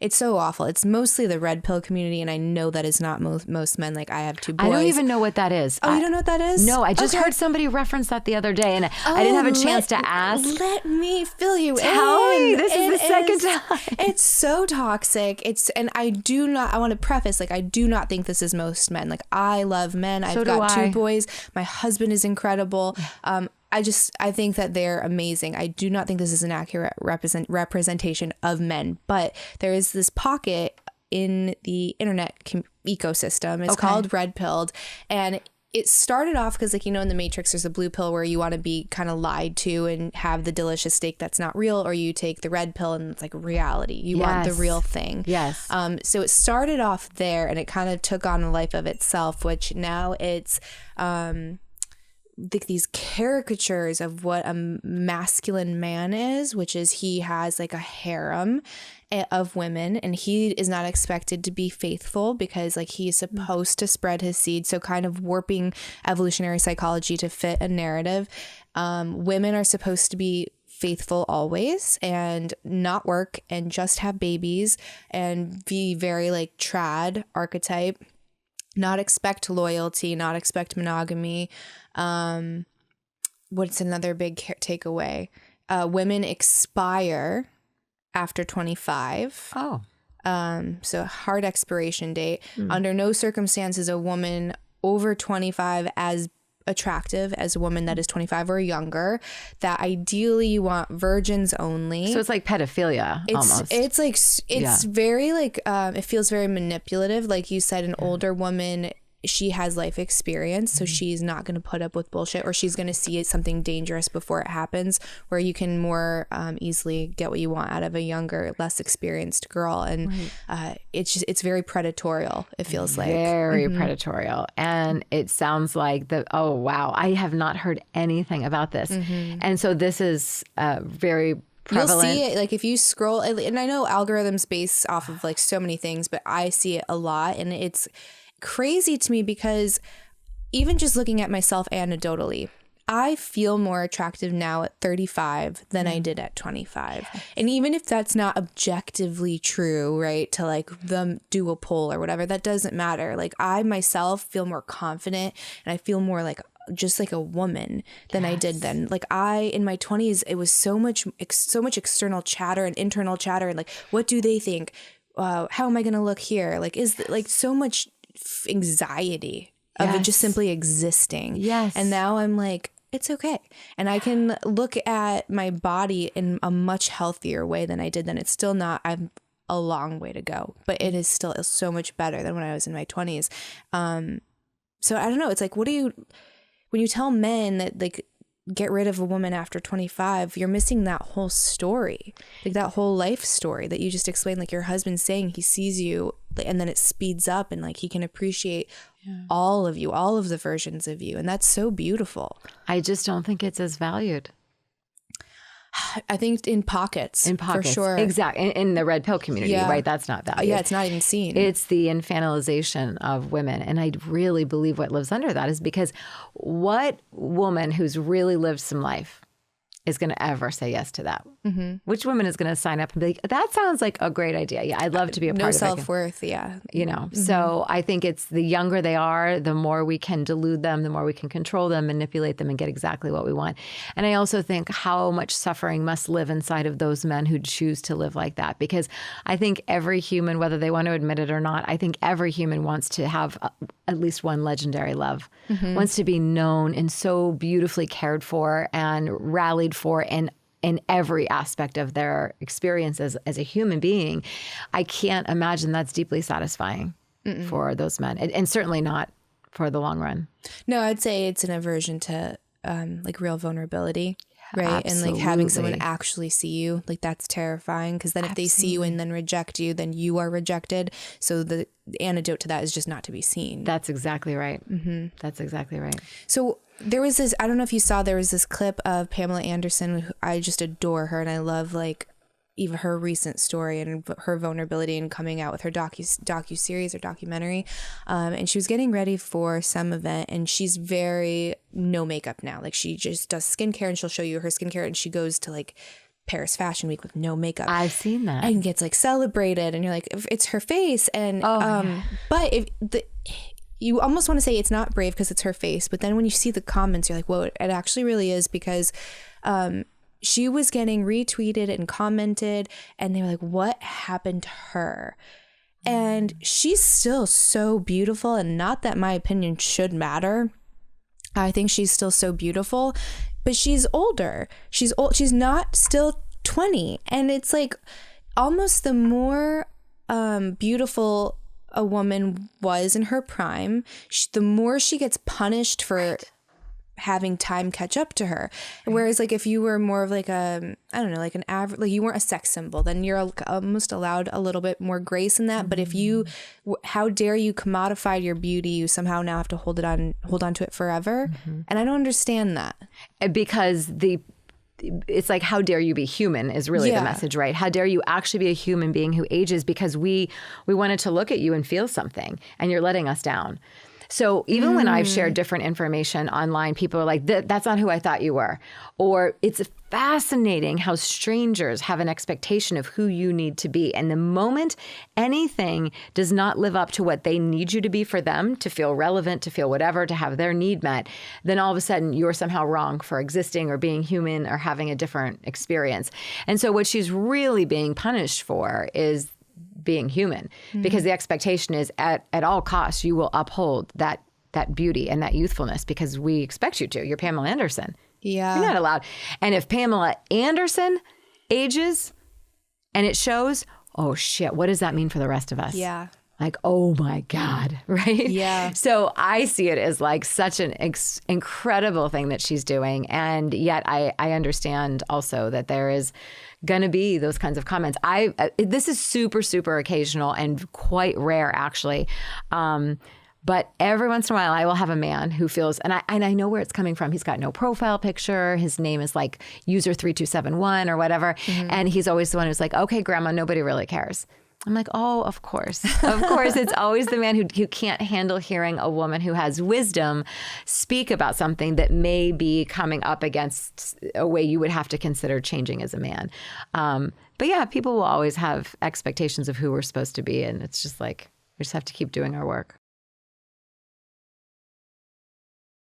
It's so awful. It's mostly the red pill community, and I know that is not most men. Like, I have 2 boys. I don't even know what that is. Oh, you don't know what that is? No, I just heard somebody reference that the other day, and I didn't have a chance to ask. Let me fill you Tell in. me. This is the second time. It's so toxic. And I want to preface, like, I do not think this is most men. Like, I love men. I've got 2 boys. My husband is incredible. I think that they're amazing. I do not think this is an accurate representation of men, but there is this pocket in the internet ecosystem. It's called red pilled, and it started off because, like, you know, in the Matrix, there's a blue pill where you want to be kind of lied to and have the delicious steak that's not real, or you take the red pill and it's like reality. You want the real thing. Yes. So it started off there, and it kind of took on a life of itself, which now it's these caricatures of what a masculine man is, which is he has like a harem of women, and he is not expected to be faithful because, like, he's supposed to spread his seed. So kind of warping evolutionary psychology to fit a narrative. Women are supposed to be faithful always and not work and just have babies and be very like trad archetype, not expect loyalty, not expect monogamy. What's another big takeaway? Women expire after 25. Oh. So hard expiration date. Under no circumstances a woman over 25 as attractive as a woman that is 25 or younger. That ideally you want virgins only. So it's like pedophilia almost. It's like, it's very like, it feels very manipulative. Like you said, an older woman, she has life experience, so she's not going to put up with bullshit, or she's going to see something dangerous before it happens, where you can more easily get what you want out of a younger, less experienced girl. And it's very predatorial, it feels like. Very predatorial. And it sounds like oh, wow, I have not heard anything about this. And so this is very prevalent. You'll see it, like, if you scroll, and I know algorithms based off of like so many things, but I see it a lot, and it's crazy to me because even just looking at myself anecdotally, I feel more attractive now at 35 than I did at 25. And even if that's not objectively true, right, to like them do a poll or whatever, that doesn't matter. Like, I myself feel more confident, and I feel more like just like a woman than I did then. Like, in my 20s, it was so much external chatter and internal chatter, and like, what do they think? How am I going to look here? Like, like so much anxiety of it just simply existing. Yes. And now I'm like, it's okay. And I can look at my body in a much healthier way than I did then. It's still not, I'm a long way to go, but it is still so much better than when I was in my 20s. So I don't know. It's like, when you tell men that, like, get rid of a woman after 25, you're missing that whole story, like that whole life story that you just explained. Like, your husband saying he sees you, and then it speeds up, and like he can appreciate all of you, all of the versions of you, and that's so beautiful. I just don't think it's as valued. I think in pockets, for sure. Exactly. In the red pill community, right? That's not valued. Yeah, it's not even seen. It's the infantilization of women. And I really believe what lives under that is because what woman who's really lived some life is going to ever say yes to that? Which woman is going to sign up and be like, that sounds like a great idea. Yeah, I'd love to be a part of it. No self-worth, yeah. You know, so I think it's the younger they are, the more we can delude them, the more we can control them, manipulate them, and get exactly what we want. And I also think how much suffering must live inside of those men who choose to live like that. Because I think every human, whether they want to admit it or not, I think every human wants to have at least one legendary love, wants to be known and so beautifully cared for and rallied for in every aspect of their experience as a human being. I can't imagine that's deeply satisfying for those men, and certainly not for the long run. No, I'd say it's an aversion to like real vulnerability, right? Absolutely. And like having someone actually see you, like that's terrifying, because then if they see you and then reject you, then you are rejected. So the antidote to that is just not to be seen. That's exactly right. That's exactly right. So there was this, I don't know if you saw, there was this clip of Pamela Anderson. Who I just adore her, and I love like even her recent story and her vulnerability and coming out with her docu-series or documentary. And she was getting ready for some event, and she's very no makeup now. Like, she just does skincare, and she'll show you her skincare, and she goes to like Paris Fashion Week with no makeup. I've seen that. And gets like celebrated, and you're like, it's her face. And but if you almost want to say it's not brave because it's her face, but then when you see the comments, you're like, whoa, it actually really is, because she was getting retweeted and commented, and they were like, what happened to her? And she's still so beautiful, and not that my opinion should matter. I think she's still so beautiful, but she's older. She's old. She's not still 20. And it's like almost the more beautiful a woman was in her prime, the more she gets punished for having time catch up to her. Whereas like if you were more of like I don't know, like an average, like you weren't a sex symbol, then you're almost allowed a little bit more grace in that. But if you, how dare you commodified your beauty, you somehow now have to hold on to it forever. And I don't understand that. Because it's like, how dare you be human is really the message, right? How dare you actually be a human being who ages, because we wanted to look at you and feel something, and you're letting us down. So even when I've shared different information online, people are like, that's not who I thought you were. Or it's fascinating how strangers have an expectation of who you need to be. And the moment anything does not live up to what they need you to be for them, to feel relevant, to feel whatever, to have their need met, then all of a sudden you're somehow wrong for existing or being human or having a different experience. And so what she's really being punished for is being human, because the expectation is at all costs you will uphold that beauty and that youthfulness, because we expect you to. You're Pamela Anderson. Yeah. You're not allowed. And if Pamela Anderson ages and it shows, oh shit, what does that mean for the rest of us? Yeah. Like, oh my God, right? Yeah. So I see it as like such an incredible thing that she's doing. And yet I understand also that there is going to be those kinds of comments. This is super, super occasional and quite rare, actually. But every once in a while, I will have a man who feels, and I know where it's coming from. He's got no profile picture. His name is like user 3271 or whatever. And he's always the one who's like, okay, grandma, nobody really cares. I'm like, oh, of course. Of course. It's always the man who can't handle hearing a woman who has wisdom speak about something that may be coming up against a way you would have to consider changing as a man. But yeah, people will always have expectations of who we're supposed to be. And it's just like, we just have to keep doing our work.